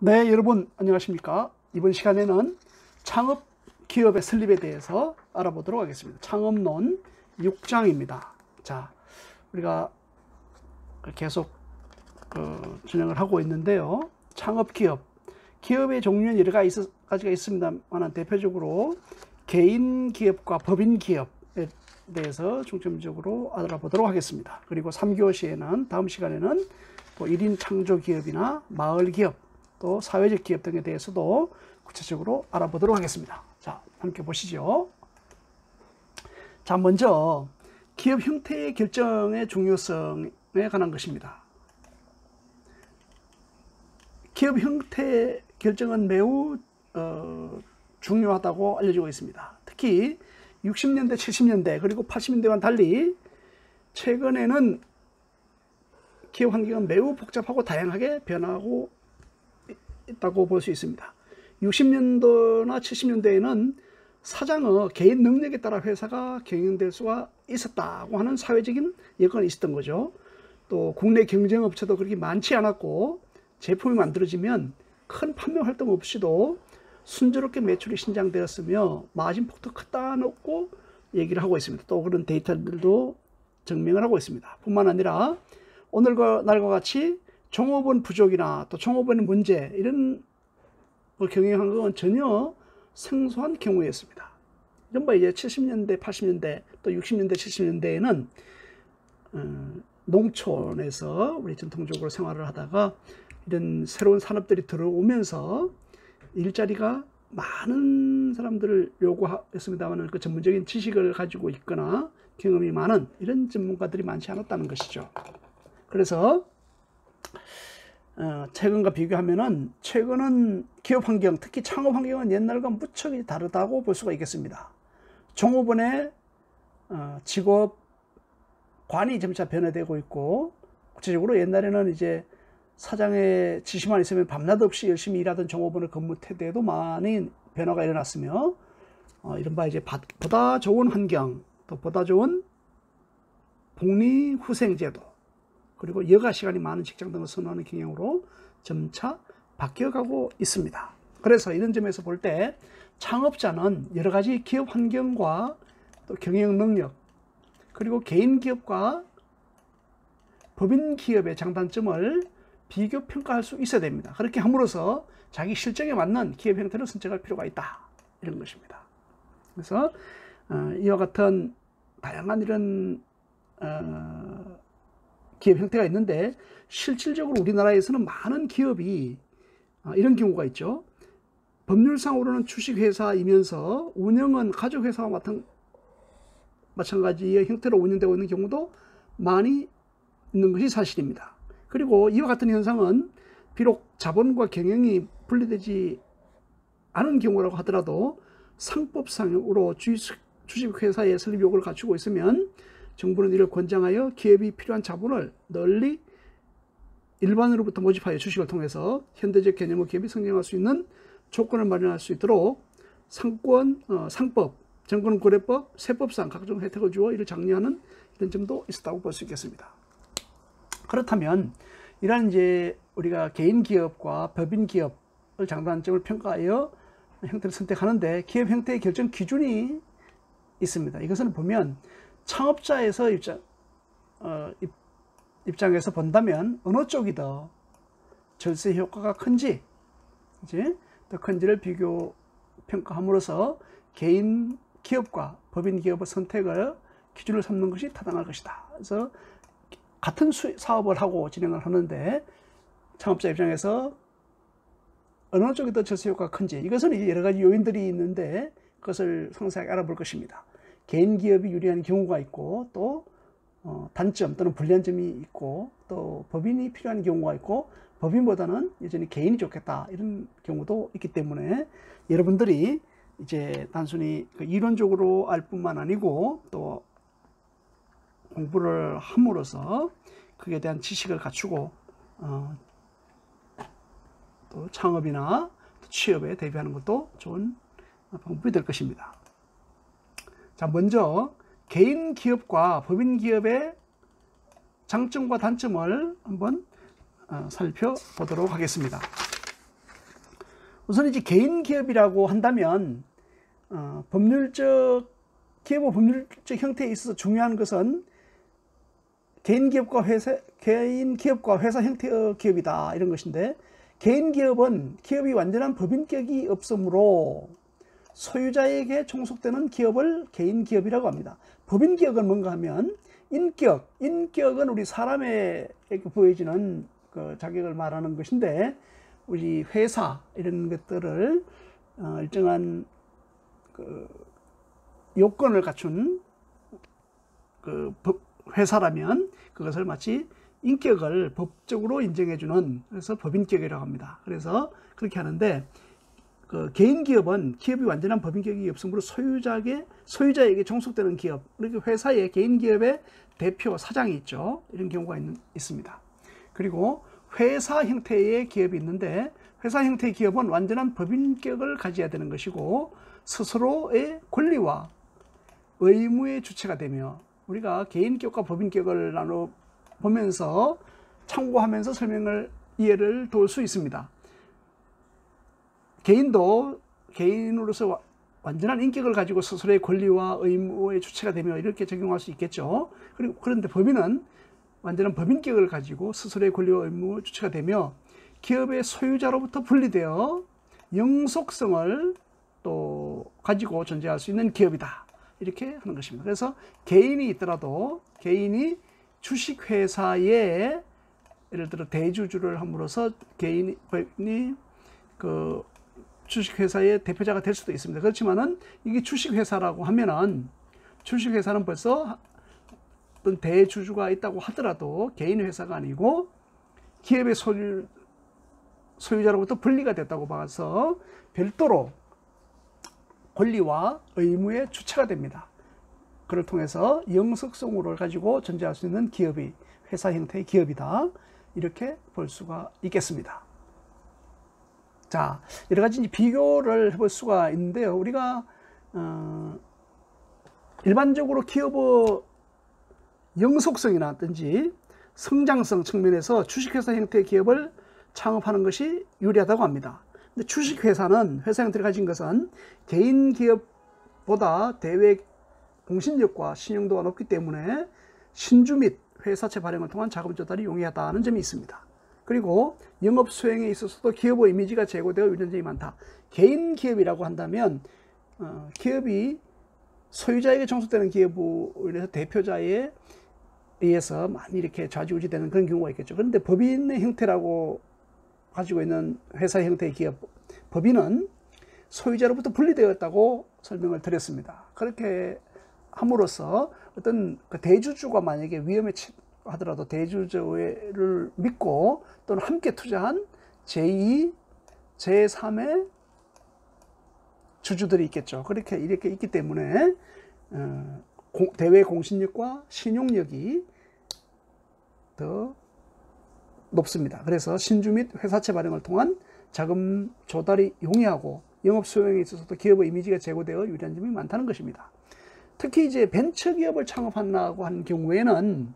네, 여러분 안녕하십니까? 이번 시간에는 창업 기업의 설립에 대해서 알아보도록 하겠습니다. 창업론 6장입니다. 자, 우리가 계속 진행을 하고 있는데요. 창업 기업의 종류는 여러 가지가 있습니다만 대표적으로 개인 기업과 법인 기업에 대해서 중점적으로 알아보도록 하겠습니다. 그리고 3교시에는 다음 시간에는 또 1인 창조 기업이나 마을 기업, 또 사회적 기업 등에 대해서도 구체적으로 알아보도록 하겠습니다. 자, 함께 보시죠. 자, 먼저 기업 형태의 결정의 중요성에 관한 것입니다. 기업 형태 결정은 매우 중요하다고 알려지고 있습니다. 특히 60년대, 70년대 그리고 80년대와는 달리 최근에는 기업 환경은 매우 복잡하고 다양하게 변하고 있다고 볼 수 있습니다. 60년도나 70년대에는 사장의 개인 능력에 따라 회사가 경영될 수가 있었다고 하는 사회적인 여건이 있었던 거죠. 또 국내 경쟁업체도 그렇게 많지 않았고 제품이 만들어지면 큰 판매 활동 없이도 순조롭게 매출이 신장되었으며 마진폭도 컸다놓고 얘기를 하고 있습니다. 또 그런 데이터들도 증명을 하고 있습니다. 뿐만 아니라 오늘과 날과 같이 종업원 부족이나 또 종업원의 문제 이런 걸 경영한 건 전혀 생소한 경우였습니다. 이른바 이제 70년대, 80년대 또 60년대, 70년대에는 농촌에서 우리 전통적으로 생활을 하다가 이런 새로운 산업들이 들어오면서 일자리가 많은 사람들을 요구했습니다만 그 전문적인 지식을 가지고 있거나 경험이 많은 이런 전문가들이 많지 않았다는 것이죠. 그래서 최근과 비교하면은 최근은 기업 환경, 특히 창업 환경은 옛날과 무척 다르다고 볼 수가 있겠습니다. 종업원의 직업관이 점차 변화되고 있고, 구체적으로 옛날에는 이제 사장의 지시만 있으면 밤낮 없이 열심히 일하던 종업원의 근무 태도에도 많은 변화가 일어났으며, 이른바 이제 보다 좋은 환경, 또 보다 좋은 복리후생제도, 그리고 여가 시간이 많은 직장 등을 선호하는 경향으로 점차 바뀌어가고 있습니다. 그래서 이런 점에서 볼 때 창업자는 여러 가지 기업 환경과 또 경영 능력, 그리고 개인 기업과 법인 기업의 장단점을 비교 평가할 수 있어야 됩니다. 그렇게 함으로써 자기 실적에 맞는 기업 형태를 선택할 필요가 있다, 이런 것입니다. 그래서 이와 같은 다양한 이런 기업 형태가 있는데, 실질적으로 우리나라에서는 많은 기업이 이런 경우가 있죠. 법률상으로는 주식회사이면서 운영은 가족회사와 마찬가지의 형태로 운영되고 있는 경우도 많이 있는 것이 사실입니다. 그리고 이와 같은 현상은 비록 자본과 경영이 분리되지 않은 경우라고 하더라도 상법상으로 주식회사의 설립 요구를 갖추고 있으면 정부는 이를 권장하여 기업이 필요한 자본을 널리 일반으로부터 모집하여 주식을 통해서 현대적 개념의 기업이 성장할 수 있는 조건을 마련할 수 있도록 상법, 정권거래법, 세법상 각종 혜택을 주어 이를 장려하는 이런 점도 있었다고 볼 수 있겠습니다. 그렇다면 이러한 이제 우리가 개인 기업과 법인 기업을 장단점을 평가하여 형태를 선택하는데 기업 형태의 결정 기준이 있습니다. 이것을 보면 창업자에서 입장에서 본다면 어느 쪽이 더 절세 효과가 큰지, 이제 더 큰지를 비교 평가함으로써 개인 기업과 법인 기업의 선택을 기준을 삼는 것이 타당할 것이다. 그래서 같은 사업을 하고 진행을 하는데 창업자 입장에서 어느 쪽이 더 절세 효과가 큰지, 이것은 여러 가지 요인들이 있는데 그것을 상세하게 알아볼 것입니다. 개인 기업이 유리한 경우가 있고, 또 단점 또는 불리한 점이 있고, 또 법인이 필요한 경우가 있고, 법인보다는 여전히 개인이 좋겠다, 이런 경우도 있기 때문에 여러분들이 이제 단순히 이론적으로 알 뿐만 아니고 또 공부를 함으로써 그에 대한 지식을 갖추고 또 창업이나 취업에 대비하는 것도 좋은 방법이 될 것입니다. 자, 먼저 개인 기업과 법인 기업의 장점과 단점을 한번 살펴보도록 하겠습니다. 우선 이제 개인 기업이라고 한다면 기업의 법률적 형태에 있어서 중요한 것은 개인 기업과 회사 형태의 기업이다, 이런 것인데, 개인 기업은 기업이 완전한 법인격이 없으므로 소유자에게 종속되는 기업을 개인 기업이라고 합니다. 법인격은 뭔가 하면 인격은 우리 사람에게 보여지는 그 자격을 말하는 것인데, 우리 회사 이런 것들을 일정한 그 요건을 갖춘 그 회사라면 그것을 마치 인격을 법적으로 인정해주는, 그래서 법인격이라고 합니다. 그래서 그렇게 하는데, 그 개인 기업은 기업이 완전한 법인격이 없으므로 소유자에게 종속되는 기업, 그리고 회사의 개인 기업의 대표, 사장이 있죠. 이런 경우가 있습니다. 그리고 회사 형태의 기업이 있는데, 회사 형태의 기업은 완전한 법인격을 가져야 되는 것이고 스스로의 권리와 의무의 주체가 되며, 우리가 개인격과 법인격을 나눠 보면서 참고하면서 이해를 도울 수 있습니다. 개인도 개인으로서 완전한 인격을 가지고 스스로의 권리와 의무의 주체가 되며 이렇게 적용할 수 있겠죠. 그런데 법인은 완전한 법인격을 가지고 스스로의 권리와 의무의 주체가 되며 기업의 소유자로부터 분리되어 영속성을 또 가지고 존재할 수 있는 기업이다, 이렇게 하는 것입니다. 그래서 개인이 있더라도 개인이 주식회사에 예를 들어 대주주를 함으로써 개인이 그 주식회사의 대표자가 될 수도 있습니다. 그렇지만은 이게 주식회사라고 하면은 주식회사는 벌써 어떤 대주주가 있다고 하더라도 개인 회사가 아니고 기업의 소유자로부터 분리가 됐다고 봐서 별도로 권리와 의무의 주체가 됩니다. 그를 통해서 영속성을 가지고 존재할 수 있는 기업이 회사 형태의 기업이다, 이렇게 볼 수가 있겠습니다. 자, 여러 가지 비교를 해볼 수가 있는데요. 우리가 일반적으로 기업의 영속성이라든지 성장성 측면에서 주식회사 형태의 기업을 창업하는 것이 유리하다고 합니다. 근데 주식회사는, 회사 형태를 가진 것은 개인 기업보다 대외 공신력과 신용도가 높기 때문에 신주 및 회사채 발행을 통한 자금 조달이 용이하다는 점이 있습니다. 그리고 영업 수행에 있어서도 기업의 이미지가 제고되어 유리한 점이 많다. 개인 기업이라고 한다면 기업이 소유자에게 종속되는 기업으로 인해서 대표자에 의해서 많이 이렇게 좌지우지되는 그런 경우가 있겠죠. 그런데 법인의 형태라고 가지고 있는 회사 형태의 기업, 법인은 소유자로부터 분리되었다고 설명을 드렸습니다. 그렇게 함으로써 어떤 그 대주주가 만약에 위험에 하더라도 대주주를 믿고 또는 함께 투자한 제2, 제3의 주주들이 있겠죠. 이렇게 있기 때문에 대외 공신력과 신용력이 더 높습니다. 그래서 신주 및 회사채 발행을 통한 자금 조달이 용이하고 영업 수행에 있어서도 기업의 이미지가 제고되어 유리한 점이 많다는 것입니다. 특히 이제 벤처기업을 창업한다고 하는 경우에는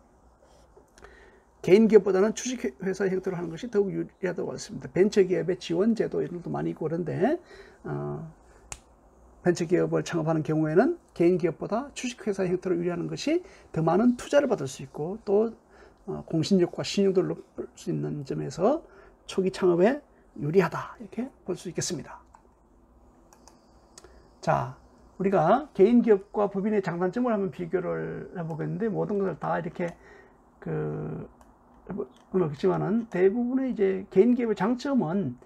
개인 기업보다는 주식회사 형태로 하는 것이 더욱 유리하다고 했습니다. 벤처기업의 지원제도 이런 것도 많이 있고 그런데 벤처기업을 창업하는 경우에는 개인 기업보다 주식회사 형태로 유리하는 것이 더 많은 투자를 받을 수 있고 또 공신력과 신용도를 높일 수 있는 점에서 초기 창업에 유리하다, 이렇게 볼 수 있겠습니다. 자, 우리가 개인 기업과 법인의 장단점을 한번 비교를 해보겠는데, 모든 것을 다 이렇게 그렇지만은 대부분의 이제 개인 기업의 장점은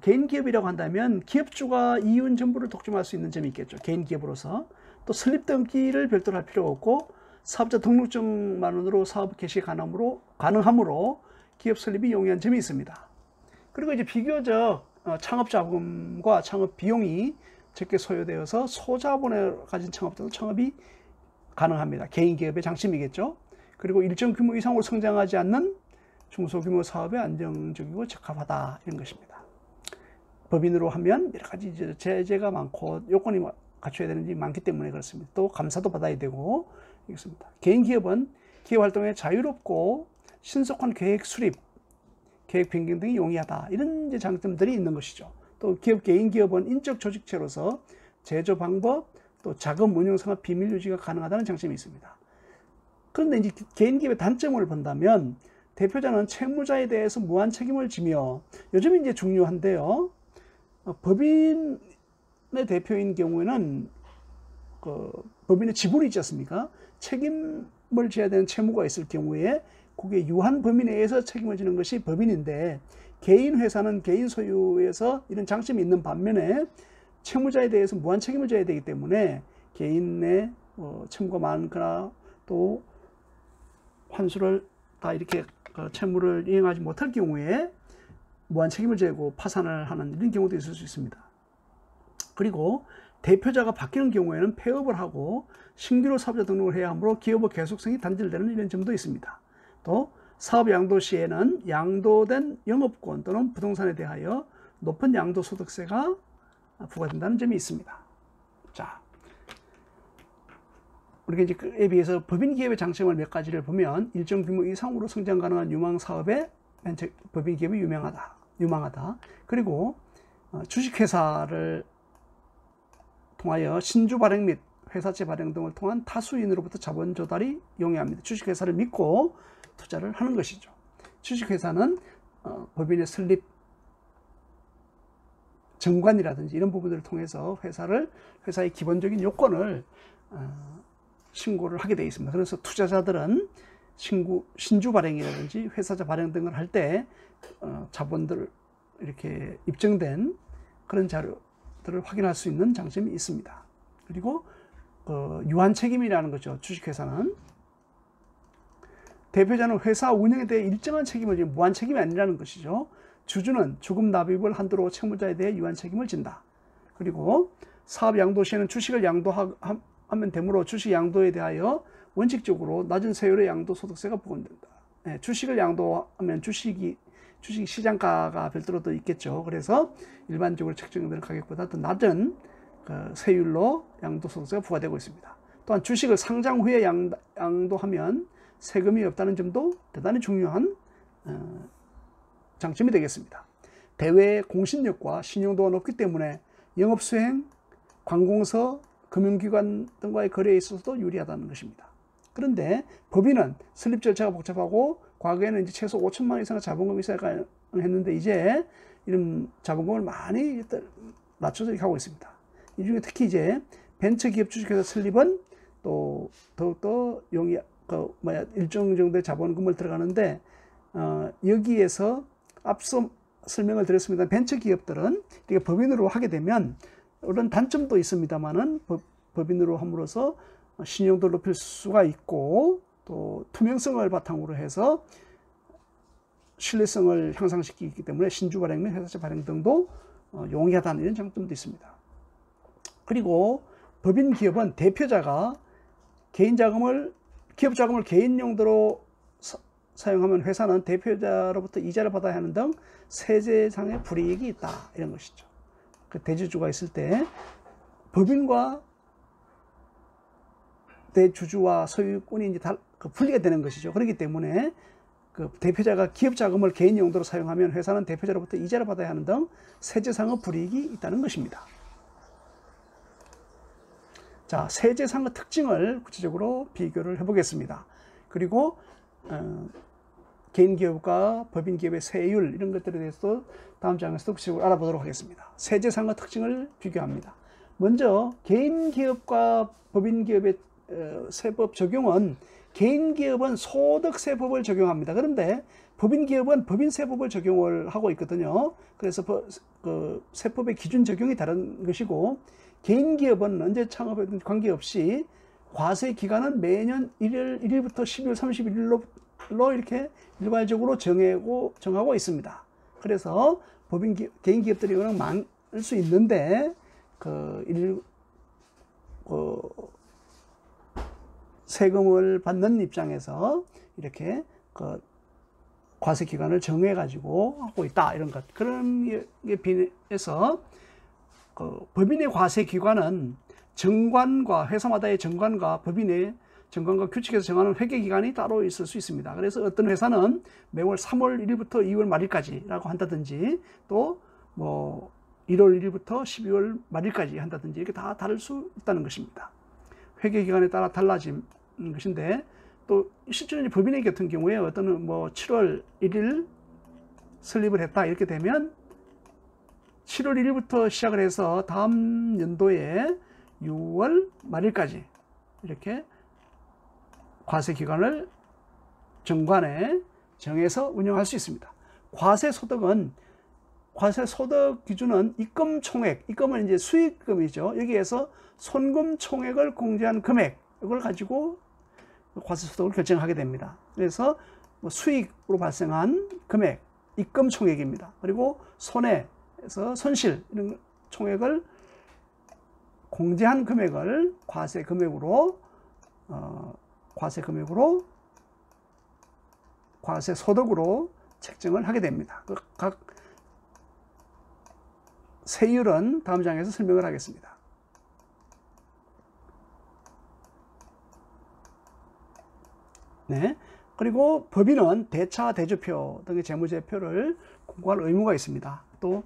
개인 기업이라고 한다면 기업주가 이윤 전부를 독점할 수 있는 점이 있겠죠. 개인 기업으로서. 또 설립 등기를 별도로 할 필요가 없고 사업자 등록증만으로 사업 개시 가능하므로 기업 설립이 용이한 점이 있습니다. 그리고 이제 비교적 창업 자금과 창업 비용이 적게 소요되어서 소자본을 가진 창업자도 창업이 가능합니다. 개인 기업의 장점이겠죠. 그리고 일정 규모 이상으로 성장하지 않는 중소규모 사업에 안정적이고 적합하다, 이런 것입니다. 법인으로 하면 여러 가지 제재가 많고 요건이 갖춰야 되는 게 많기 때문에 그렇습니다. 또 감사도 받아야 되고 이렇습니다. 개인 기업은 기업 활동에 자유롭고 신속한 계획 수립, 계획 변경 등이 용이하다, 이런 이제 장점들이 있는 것이죠. 또 개인 기업은 인적 조직체로서 제조 방법, 또 자금 운용 상업 비밀 유지가 가능하다는 장점이 있습니다. 그런데 이제 개인 기업의 단점을 본다면 대표자는 채무자에 대해서 무한 책임을 지며, 요즘 이제 중요한데요. 법인의 대표인 경우에는 법인의 지분이 있지 않습니까? 책임을 져야 되는 채무가 있을 경우에 그게 유한 범위 내에서 책임을 지는 것이 법인인데, 개인 회사는 개인 소유에서 이런 장점이 있는 반면에 채무자에 대해서 무한 책임을 져야 되기 때문에 개인의 채무가 많거나 또 환수를 다 이렇게 채무를 이행하지 못할 경우에 무한 책임을 지고 파산을 하는 이런 경우도 있을 수 있습니다. 그리고 대표자가 바뀌는 경우에는 폐업을 하고 신규로 사업자 등록을 해야 하므로 기업의 계속성이 단절되는 이런 점도 있습니다. 또 사업 양도 시에는 양도된 영업권 또는 부동산에 대하여 높은 양도소득세가 부과된다는 점이 있습니다. 자, 우리가 이제 그에 비해서 법인 기업의 장점을 몇 가지를 보면, 일정 규모 이상으로 성장 가능한 유망 사업에 법인 기업이 유망하다. 그리고 주식회사를 통하여 신주 발행 및 회사채 발행 등을 통한 타수인으로부터 자본 조달이 용이합니다. 주식회사를 믿고 투자를 하는 것이죠. 주식회사는 법인의 설립, 정관이라든지 이런 부분들을 통해서 회사의 기본적인 요건을 신고를 하게 되어 있습니다. 그래서 투자자들은 신주 발행이라든지 회사채 발행 등을 할 때 자본들 이렇게 입증된 그런 자료들을 확인할 수 있는 장점이 있습니다. 그리고 유한 책임이라는 거죠. 주식회사는 대표자는 회사 운영에 대해 일정한 책임을 지고 무한 책임이 아니라는 것이죠. 주주는 주금 납입을 한도로 채무자에 대해 유한 책임을 진다. 그리고 사업 양도 시에는 주식을 양도하면 되므로 주식 양도에 대하여 원칙적으로 낮은 세율의 양도소득세가 부과된다. 주식을 양도하면 주식 시장가가 별도로 또 있겠죠. 그래서 일반적으로 책정되는 가격보다 더 낮은 세율로 양도소득세가 부과되고 있습니다. 또한 주식을 상장 후에 양도하면 세금이 없다는 점도 대단히 중요한 장점이 되겠습니다. 대외 공신력과 신용도가 높기 때문에 영업수행, 관공서, 금융기관 등과의 거래에 있어서도 유리하다는 것입니다. 그런데 법인은 설립 절차가 복잡하고, 과거에는 이제 최소 5천만 원 이상의 자본금이 있어야 했는데 이제 이런 자본금을 많이 낮춰서 이렇게 하고 있습니다. 이 중에 특히 이제 벤처기업 주식회사 설립은 또 더욱더 일정 정도의 자본금을 들어가는데, 여기에서 앞서 설명을 드렸습니다. 벤처기업들은 이게 법인으로 하게 되면 이런 단점도 있습니다만은 법인으로 함으로써 신용도를 높일 수가 있고, 또 투명성을 바탕으로 해서 신뢰성을 향상시키기 때문에 신주 발행 및 회사채 발행 등도 용이하다는 이런 장점도 있습니다. 그리고 법인 기업은 대표자가 기업 자금을 개인 용도로 사용하면 회사는 대표자로부터 이자를 받아야 하는 등 세제상의 불이익이 있다, 이런 것이죠. 그 대주주가 있을 때 법인과 대주주와 소유권이 이제 분리가 되는 것이죠. 그렇기 때문에 대표자가 기업 자금을 개인 용도로 사용하면 회사는 대표자로부터 이자를 받아야 하는 등 세제상의 불이익이 있다는 것입니다. 자, 세제상의 특징을 구체적으로 비교를 해보겠습니다. 그리고 개인 기업과 법인 기업의 세율, 이런 것들에 대해서도 다음 장에서도 구체적으로 알아보도록 하겠습니다. 세제상의 특징을 비교합니다. 먼저 개인 기업과 법인 기업의 세법 적용은, 개인 기업은 소득세법을 적용합니다. 그런데 법인 기업은 법인세법을 적용을 하고 있거든요. 그래서 세법의 기준 적용이 다른 것이고, 개인 기업은 언제 창업했든 관계없이 과세 기간은 매년 1일부터 12월 31일로 이렇게 일괄적으로 정하고 있습니다. 그래서 개인 기업들이 워낙 많을 수 있는데 세금을 받는 입장에서 이렇게 과세 기간을 정해 가지고 하고 있다, 이런 것. 그런 게 비해서 법인의 과세 기간은 정관과 회사마다의 정관과 법인의 정관과 규칙에서 정하는 회계 기간이 따로 있을 수 있습니다. 그래서 어떤 회사는 매월 3월 1일부터 2월 말일까지라고 한다든지, 또 1월 1일부터 12월 말일까지 한다든지 이렇게 다 다를 수 있다는 것입니다. 회계 기간에 따라 달라진 것인데, 또 실제로 법인회계 같은 경우에 어떤 뭐 7월 1일 설립을 했다 이렇게 되면 7월 1일부터 시작을 해서 다음 연도에 6월 말일까지 이렇게 과세 기간을 정관에 정해서 운영할 수 있습니다. 과세 소득은, 과세 소득 기준은 입금 총액, 입금은 이제 수익금이죠. 여기에서 손금 총액을 공제한 금액, 이걸 가지고 과세 소득을 결정하게 됩니다. 그래서 뭐 수익으로 발생한 금액, 입금 총액입니다. 그리고 손해에서 손실, 이런 총액을 공제한 금액을 과세 금액으로 과세 소득으로 책정을 하게 됩니다. 각 세율은 다음 장에서 설명을 하겠습니다. 네. 그리고 법인은 대차, 대조표 등의 재무제표를 공고할 의무가 있습니다. 또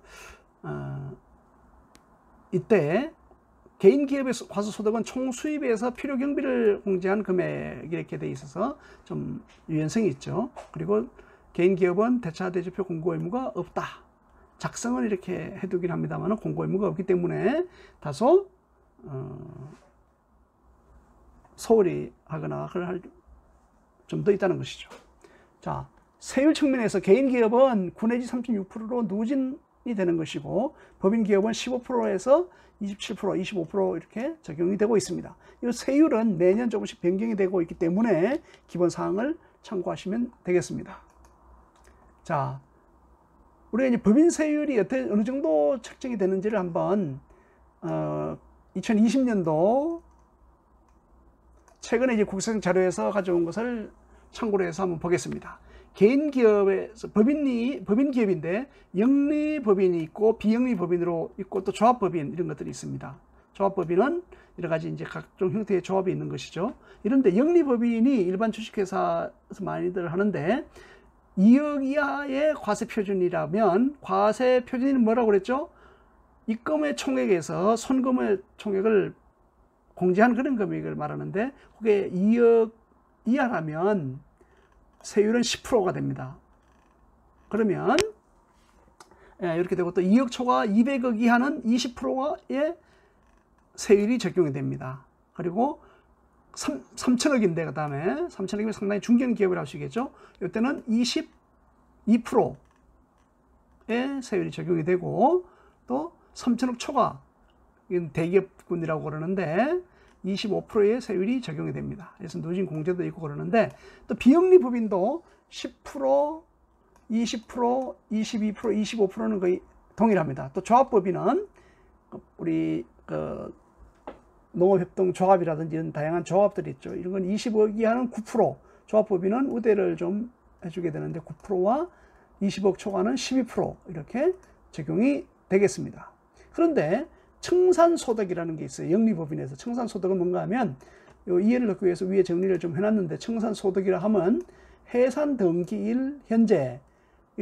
이때 개인 기업의 과세소득은 총 수입에서 필요 경비를 공제한 금액 이렇게 돼 있어서 좀 유연성이 있죠. 그리고 개인 기업은 대차, 대조표 공고 의무가 없다. 작성을 이렇게 해두긴 합니다만 공고 의무가 없기 때문에 다소 소홀히 하거나 할 좀 더 있다는 것이죠. 자, 세율 측면에서 개인 기업은 9 내지 36%로 누진이 되는 것이고, 법인 기업은 15%에서 27%, 25% 이렇게 적용이 되고 있습니다. 이 세율은 매년 조금씩 변경이 되고 있기 때문에 기본 사항을 참고하시면 되겠습니다. 자, 우리가 이제 법인 세율이 어느 정도 책정이 되는지를 한번 2020년도 최근에 이제 국세청 자료에서 가져온 것을 참고로 해서 한번 보겠습니다. 개인 기업에서 법인 기업인데 영리법인이 있고 비영리법인으로 있고 또 조합법인 이런 것들이 있습니다. 조합법인은 여러 가지 이제 각종 형태의 조합이 있는 것이죠. 이런데 영리법인이 일반 주식회사에서 많이들 하는데 2억 이하의 과세 표준이라면, 과세 표준은 뭐라고 그랬죠? 입금의 총액에서 손금의 총액을 공제한 그런 금액을 말하는데, 그게 2억 이하라면 세율은 10%가 됩니다. 그러면 이렇게 되고, 또 2억 초과 200억 이하는 20%의 세율이 적용이 됩니다. 그리고 3천억인데 그 다음에 3천억이면 상당히 중견기업을 할 수 있겠죠. 이때는 22%의 세율이 적용이 되고, 또 3천억 초과, 이건 대기업군이라고 그러는데 25%의 세율이 적용이 됩니다. 그래서 누진 공제도 있고 그러는데, 또 비영리법인도 10%, 20%, 22%, 25%는 거의 동일합니다. 또 조합법인은 우리 농업협동조합이라든지 이런 다양한 조합들이 있죠. 이런 건 20억 이하는 9%, 조합법인은 우대를 좀 해주게 되는데 9%와 20억 초과는 12% 이렇게 적용이 되겠습니다. 그런데 청산소득이라는 게 있어요. 영리법인에서. 청산소득은 뭔가 하면, 이해를 넣기 위해서 위에 정리를 좀 해놨는데, 청산소득이라 하면 해산등기일 현재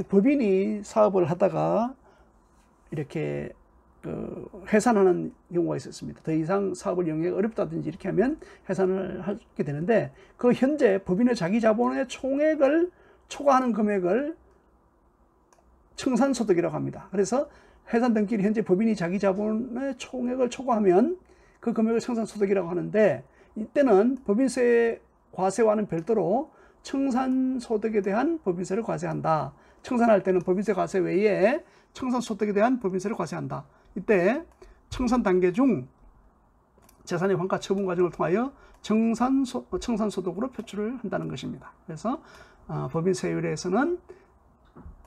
법인이 사업을 하다가 이렇게 해산하는 경우가 있었습니다. 더 이상 사업을 영위하기 어렵다든지 이렇게 하면 해산을 하게 되는데, 그 현재 법인의 자기 자본의 총액을 초과하는 금액을 청산소득이라고 합니다. 그래서 해산 등기일 현재 법인이 자기 자본의 총액을 초과하면 그 금액을 청산소득이라고 하는데, 이때는 법인세 과세와는 별도로 청산소득에 대한 법인세를 과세한다. 청산할 때는 법인세 과세 외에 청산소득에 대한 법인세를 과세한다. 이때 청산 단계 중 재산의 환가 처분 과정을 통하여 청산소득으로 표출을 한다는 것입니다. 그래서 법인세율에서는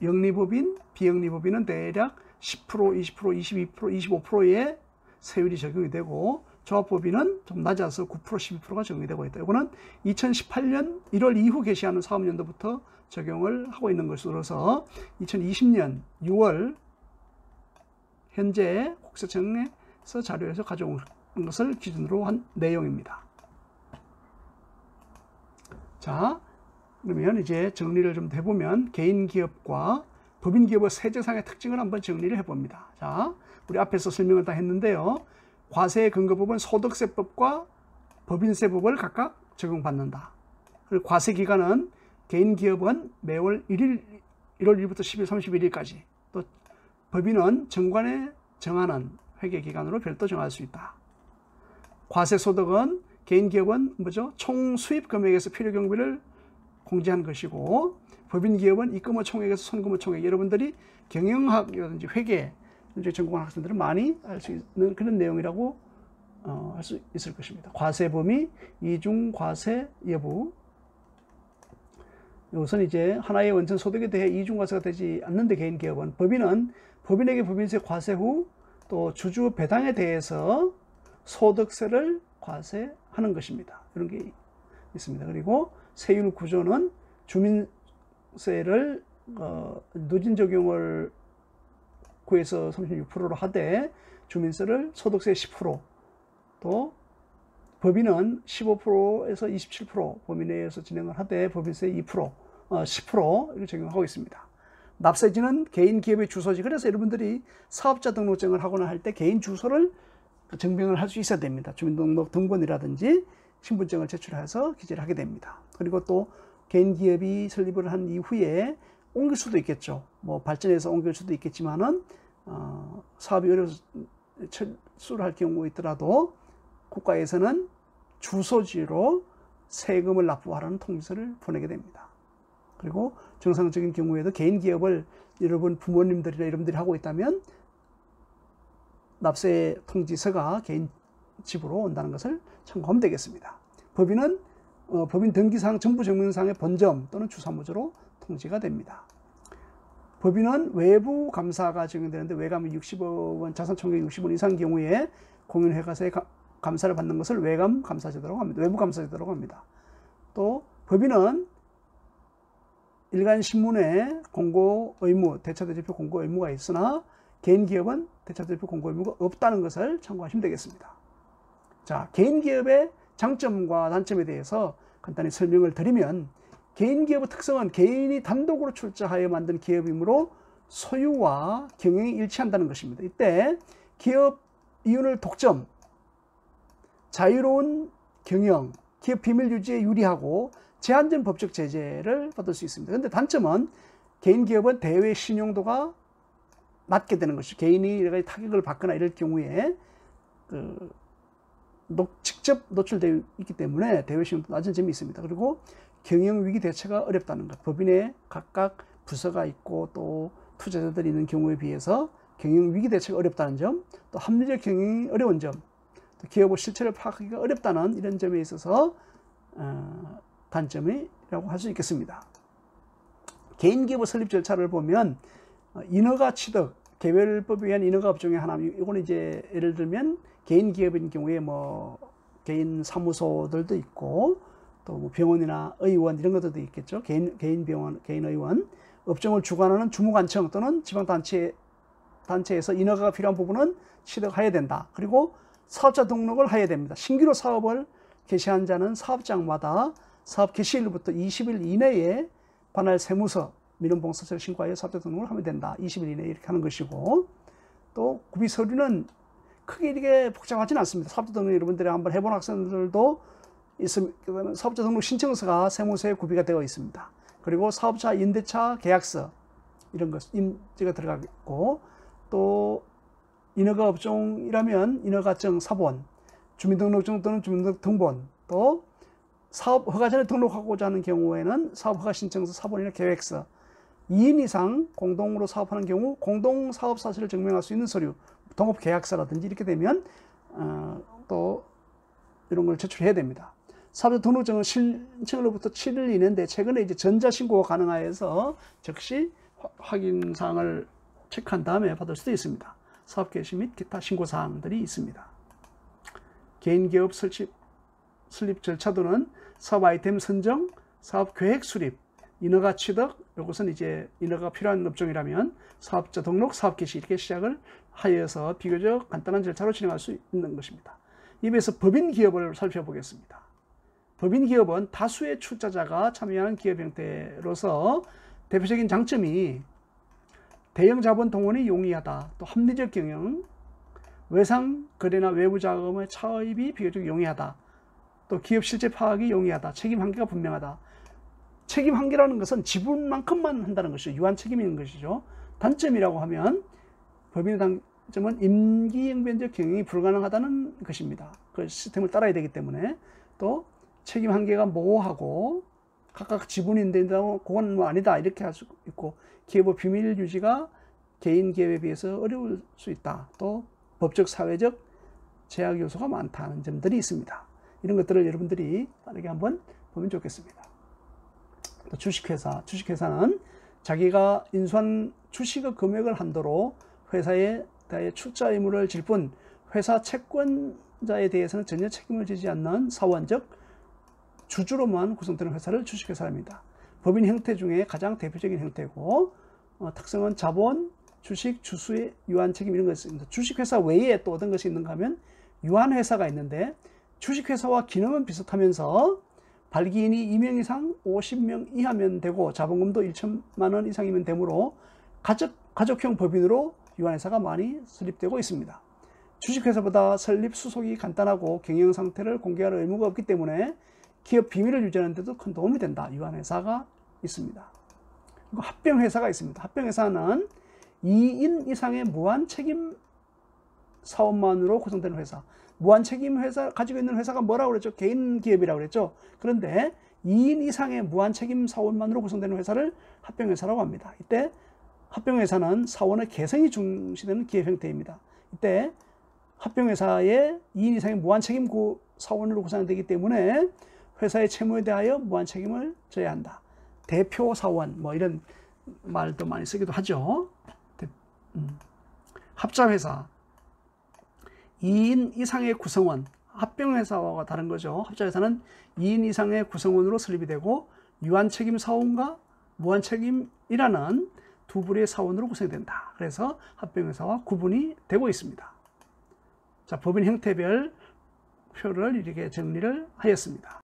영리법인, 비영리법인은 대략 10%, 20%, 22%, 25%의 세율이 적용이 되고, 조합법인은 좀 낮아서 9%, 12%가 적용이 되고 있다. 이거는 2018년 1월 이후 개시하는 사업연도부터 적용을 하고 있는 것으로서 2020년 6월 현재 국세청에서 자료에서 가져온 것을 기준으로 한 내용입니다. 자, 그러면 이제 정리를 좀 해보면, 개인 기업과 법인 기업의 세제상의 특징을 한번 정리를 해봅니다. 자, 우리 앞에서 설명을 다 했는데요. 과세 근거법은 소득세법과 법인세법을 각각 적용받는다. 그리고 과세 기간은 개인 기업은 매월 1월 1일부터 10일 31일까지, 또 법인은 정관에 정하는 회계 기간으로 별도 정할 수 있다. 과세 소득은 개인 기업은 뭐죠? 총 수입 금액에서 필요 경비를 공제한 것이고, 법인 기업은 입금의 총액에서 손금의 총액. 여러분들이 경영학이라든지 회계 전공한 학생들은 많이 알 수 있는 그런 내용이라고 할 수 있을 것입니다. 과세 범위, 이중 과세 여부. 이것은 이제 하나의 원천 소득에 대해 이중 과세가 되지 않는데 개인 기업은, 법인은 법인에게 법인세 과세 후 또 주주 배당에 대해서 소득세를 과세하는 것입니다. 이런 게 있습니다. 그리고 세율 구조는 주민세를 누진 적용을 9에서 36%로 하되 주민세를 소득세 10%, 또 법인은 15%에서 27% 범위 내에서 진행을 하되 법인세 2%, 10% 이렇게 적용하고 있습니다. 납세지는 개인 기업의 주소지. 그래서 여러분들이 사업자 등록증을 하거나 할 때 개인 주소를 증명을 할 수 있어야 됩니다. 주민등록 등본이라든지 신분증을 제출해서 기재를 하게 됩니다. 그리고 또 개인 기업이 설립을 한 이후에 옮길 수도 있겠죠. 뭐 발전해서 옮길 수도 있겠지만은 사업이 어려워서 철수를 할 경우가 있더라도 국가에서는 주소지로 세금을 납부하라는 통지서를 보내게 됩니다. 그리고 정상적인 경우에도 개인 기업을 여러분 부모님들이나 여러분들이 하고 있다면 납세 통지서가 개인 집으로 온다는 것을 참고하면 되겠습니다. 법인은 법인 등기상 정부증명상의 본점 또는 주사무조로 통지가 됩니다. 법인은 외부 감사가 적용되는데, 외감이 60억 원, 자산 총액 60원 이상 경우에 공인회계사의 감사를 받는 것을 외감 감사제도라고 합니다. 외부 감사제도라고 합니다. 또 법인은 일간 신문에 공고 의무, 대차대조표 공고 의무가 있으나 개인 기업은 대차대조표 공고 의무가 없다는 것을 참고하시면 되겠습니다. 자, 개인 기업의 장점과 단점에 대해서 간단히 설명을 드리면, 개인 기업의 특성은 개인이 단독으로 출자하여 만든 기업이므로 소유와 경영이 일치한다는 것입니다. 이때 기업 이윤을 독점, 자유로운 경영, 기업 비밀 유지에 유리하고 제한된 법적 제재를 받을 수 있습니다. 그런데 단점은 개인 기업은 대외 신용도가 낮게 되는 것이죠. 개인이 타격을 받거나 이럴 경우에 직접 노출되어 있기 때문에 대외 신용도 낮은 점이 있습니다. 그리고 경영 위기 대처가 어렵다는 것. 법인에 각각 부서가 있고 또 투자자들이 있는 경우에 비해서 경영 위기 대처가 어렵다는 점, 또 합리적 경영이 어려운 점, 또 기업의 실체를 파악하기가 어렵다는 이런 점에 있어서 단점이라고 할 수 있겠습니다. 개인 기업의 설립 절차를 보면 인허가 취득, 개별법에 의한 인허가 업종의 하나, 이거는 이제 예를 들면 개인 기업인 경우에 뭐 개인 사무소들도 있고 또 뭐 병원이나 의원 이런 것들도 있겠죠. 개인 병원, 개인 의원, 업종을 주관하는 주무관청 또는 지방단체에서 인허가가 필요한 부분은 취득해야 된다. 그리고 사업자 등록을 해야 됩니다. 신규로 사업을 개시한 자는 사업장마다 사업 개시일부터 20일 이내에 관할 세무서, 민원봉사서를 신고하여 사업자 등록을 하면 된다. 20일 이내에 이렇게 하는 것이고, 또 구비 서류는 크게 이렇게 복잡하지는 않습니다. 사업자 등록 여러분들이 한번 해본 학생들도 있으면 사업자 등록 신청서가 세무서에 구비가 되어 있습니다. 그리고 사업자 임대차 계약서 이런 것 임대가 들어가고, 또 인허가 업종이라면 인허가증 사본, 주민등록증 또는 주민등록 등본, 또 사업 허가전에 등록하고자 하는 경우에는 사업허가 신청서 사본이나 계획서, 2인 이상 공동으로 사업하는 경우 공동사업 사실을 증명할 수 있는 서류, 동업계약서라든지 이렇게 되면 또 이런 걸 제출해야 됩니다. 사업자 등록증은 신청으로부터 7일 이내인데 최근에 이제 전자신고가 가능하여서 즉시 확인사항을 체크한 다음에 받을 수도 있습니다. 사업 개시 및 기타 신고사항들이 있습니다. 개인기업 설립 절차도는 사업 아이템 선정, 사업 계획 수립, 인허가 취득, 이것은 이제 인허가가 필요한 업종이라면 사업자 등록, 사업 개시 이렇게 시작을 하여서 비교적 간단한 절차로 진행할 수 있는 것입니다. 이에 비해서 법인 기업을 살펴보겠습니다. 법인 기업은 다수의 출자자가 참여하는 기업 형태로서 대표적인 장점이 대형 자본 동원이 용이하다. 또 합리적 경영, 외상 거래나 외부 자금의 차입이 비교적 용이하다. 또 기업 실제 파악이 용이하다. 책임 한계가 분명하다. 책임 한계라는 것은 지분만큼만 한다는 것이죠. 유한 책임인 것이죠. 단점이라고 하면 법인의 단점은 임기응변적 경영이 불가능하다는 것입니다. 그 시스템을 따라야 되기 때문에. 또 책임 한계가 모호하고 각각 지분인데 그건 뭐 아니다 이렇게 할 수 있고, 기업의 비밀 유지가 개인 기업에 비해서 어려울 수 있다. 또 법적 사회적 제약 요소가 많다는 점들이 있습니다. 이런 것들을 여러분들이 빠르게 한번 보면 좋겠습니다. 또 주식회사는 자기가 인수한 주식의 금액을 한도로 회사에 대해 출자 의무를 질 뿐 회사 채권자에 대해서는 전혀 책임을 지지 않는 사원적 주주로만 구성되는 회사를 주식회사입니다. 법인 형태 중에 가장 대표적인 형태고, 특성은 자본, 주식, 주수의 유한 책임 이런 것이 있습니다. 주식회사 외에 또 어떤 것이 있는가 하면 유한회사가 있는데, 주식회사와 기능은 비슷하면서 발기인이 2명 이상 50명 이하면 되고 자본금도 1천만 원 이상이면 되므로 가족형 법인으로 유한회사가 많이 설립되고 있습니다. 주식회사보다 설립 수속이 간단하고 경영 상태를 공개할 의무가 없기 때문에 기업 비밀을 유지하는 데도 큰 도움이 된다. 유한회사가 있습니다. 그리고 합병회사가 있습니다. 합병회사는 2인 이상의 무한 책임 사원만으로 구성되는 회사. 무한 책임 회사 가지고 있는 회사가 뭐라고 그랬죠? 개인 기업이라고 그랬죠. 그런데 2인 이상의 무한 책임 사원만으로 구성되는 회사를 합병회사라고 합니다. 이때 합병회사는 사원의 개성이 중시되는 기업 형태입니다. 이때 합병회사의 2인 이상의 무한 책임 사원으로 구성되기 때문에 회사의 채무에 대하여 무한 책임을 져야 한다. 대표 사원 뭐 이런 말도 많이 쓰기도 하죠. 합자회사 2인 이상의 구성원, 합병회사와 다른 거죠. 합자회사는 2인 이상의 구성원으로 설립이 되고 유한책임 사원과 무한책임이라는 두 부류의 사원으로 구성이 된다. 그래서 합병회사와 구분이 되고 있습니다. 자, 법인 형태별 표를 이렇게 정리를 하였습니다.